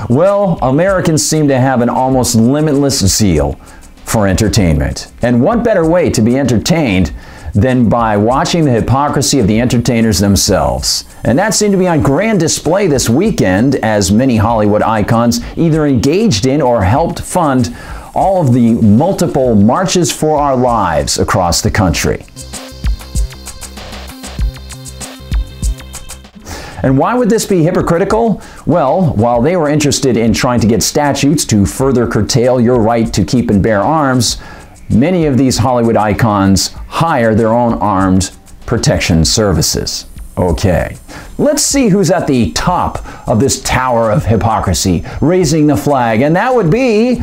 Well, Americans seem to have an almost limitless zeal for entertainment. And what better way to be entertained than by watching the hypocrisy of the entertainers themselves? And that seemed to be on grand display this weekend as many Hollywood icons either engaged in or helped fund all of the multiple marches for our lives across the country. And why would this be hypocritical? Well, while they were interested in trying to get statutes to further curtail your right to keep and bear arms, many of these Hollywood icons hire their own armed protection services. Okay, let's see who's at the top of this tower of hypocrisy, raising the flag, and that would be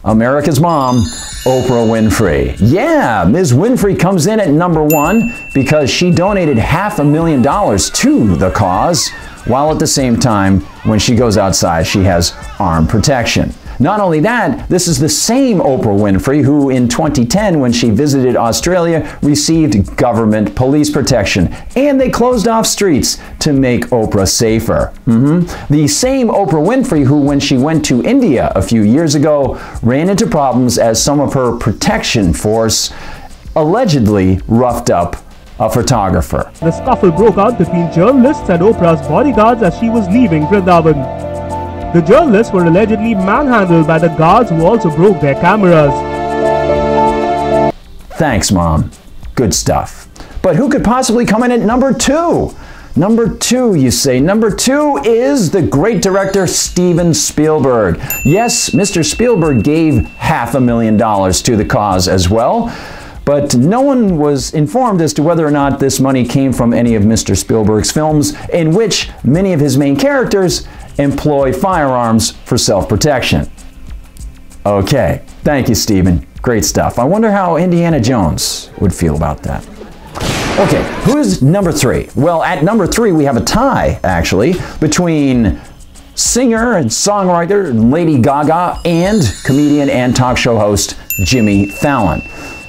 America's mom, Oprah Winfrey. Yeah, Ms. Winfrey comes in at #1 because she donated $500,000 to the cause, while at the same time, when she goes outside, she has armed protection. Not only that, this is the same Oprah Winfrey who in 2010, when she visited Australia, received government police protection, and they closed off streets to make Oprah safer. The same Oprah Winfrey who, when she went to India a few years ago, ran into problems as some of her protection force allegedly roughed up a photographer. The scuffle broke out between journalists and Oprah's bodyguards as she was leaving Vrindavan. The journalists were allegedly manhandled by the guards who also broke their cameras. Thanks, Mom. Good stuff. But who could possibly come in at #2? #2, you say. #2 is the great director Steven Spielberg. Yes, Mr. Spielberg gave $500,000 to the cause as well. But no one was informed as to whether or not this money came from any of Mr. Spielberg's films, in which many of his main characters employ firearms for self-protection. Okay, thank you, Stephen. Great stuff. I wonder how Indiana Jones would feel about that. Okay, who's #3? Well, at #3 we have a tie, actually, between singer and songwriter Lady Gaga and comedian and talk show host Jimmy Fallon.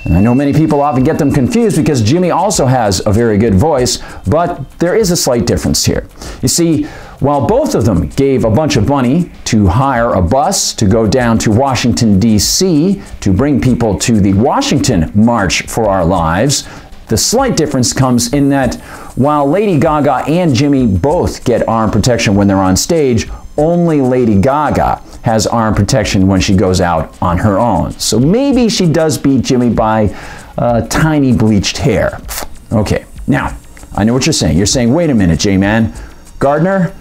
And I know many people often get them confused because Jimmy also has a very good voice, but there is a slight difference here. You see, while both of them gave a bunch of money to hire a bus to go down to Washington, D.C. to bring people to the Washington March for Our Lives, the slight difference comes in that while Lady Gaga and Jimmy both get armed protection when they're on stage, only Lady Gaga has armed protection when she goes out on her own. So maybe she does beat Jimmy by tiny bleached hair. Okay, now, I know what you're saying. You're saying, wait a minute, J-Man. Gardner,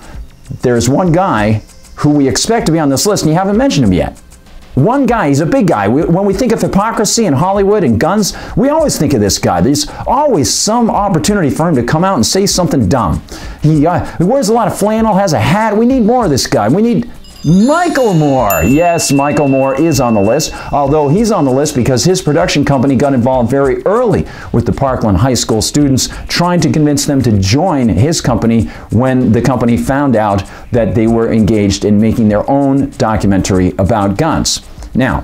there's one guy who we expect to be on this list, and you haven't mentioned him yet. One guy, he's a big guy. When we think of hypocrisy in Hollywood and guns, we always think of this guy. There's always some opportunity for him to come out and say something dumb. He wears a lot of flannel, has a hat. We need more of this guy. We need Michael Moore. Yes, Michael Moore is on the list, although he's on the list because his production company got involved very early with the Parkland High School students, trying to convince them to join his company when the company found out that they were engaged in making their own documentary about guns. Now,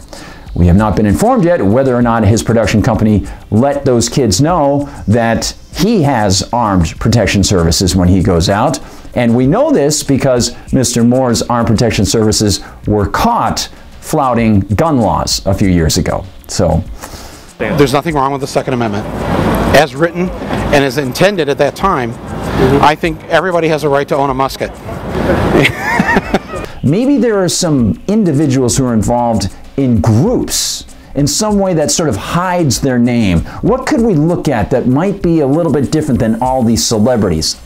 we have not been informed yet whether or not his production company let those kids know that he has armed protection services when he goes out. And we know this because Mr. Moore's armed protection services were caught flouting gun laws a few years ago. So there's nothing wrong with the Second Amendment. As written and as intended at that time, I think everybody has a right to own a musket. Maybe there are some individuals who are involved in groups in some way that sort of hides their name. What could we look at that might be a little bit different than all these celebrities?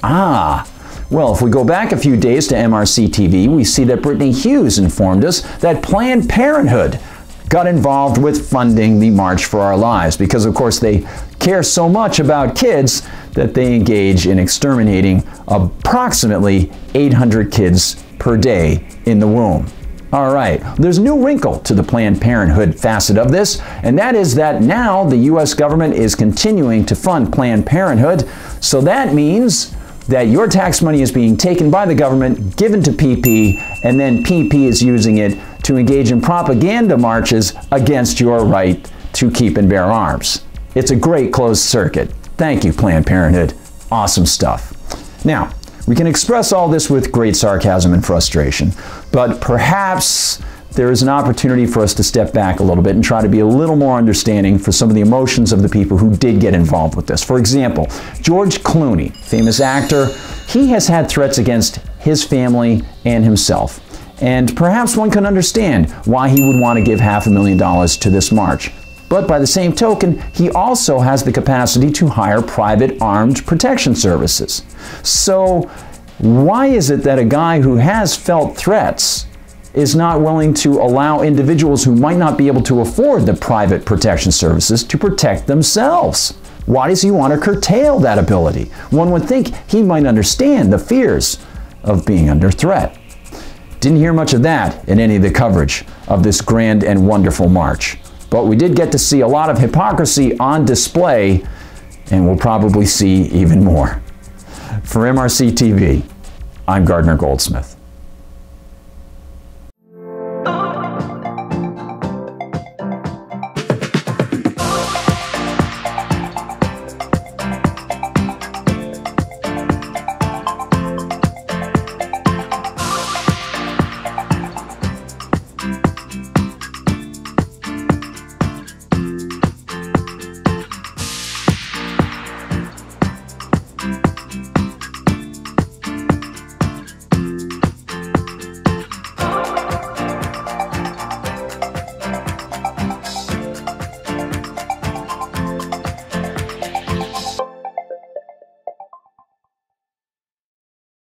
Well, if we go back a few days to MRC-TV, we see that Brittany Hughes informed us that Planned Parenthood got involved with funding the March for Our Lives because, of course, they care so much about kids that they engage in exterminating approximately 800 kids per day in the womb. All right, there's a new wrinkle to the Planned Parenthood facet of this, and that is that now the U.S. government is continuing to fund Planned Parenthood, so that means that your tax money is being taken by the government, given to PP, and then PP is using it to engage in propaganda marches against your right to keep and bear arms. It's a great closed circuit. Thank you, Planned Parenthood. Awesome stuff. Now, We can express all this with great sarcasm and frustration, but perhaps there is an opportunity for us to step back a little bit and try to be a little more understanding for some of the emotions of the people who did get involved with this. For example, George Clooney, famous actor, he has had threats against his family and himself. And perhaps one can understand why he would want to give $500,000 to this march. But by the same token, he also has the capacity to hire private armed protection services. So why is it that a guy who has felt threats is not willing to allow individuals who might not be able to afford the private protection services to protect themselves? Why does he want to curtail that ability? One would think he might understand the fears of being under threat. Didn't hear much of that in any of the coverage of this grand and wonderful march. But we did get to see a lot of hypocrisy on display, and we'll probably see even more. For MRC TV, I'm Gardner Goldsmith.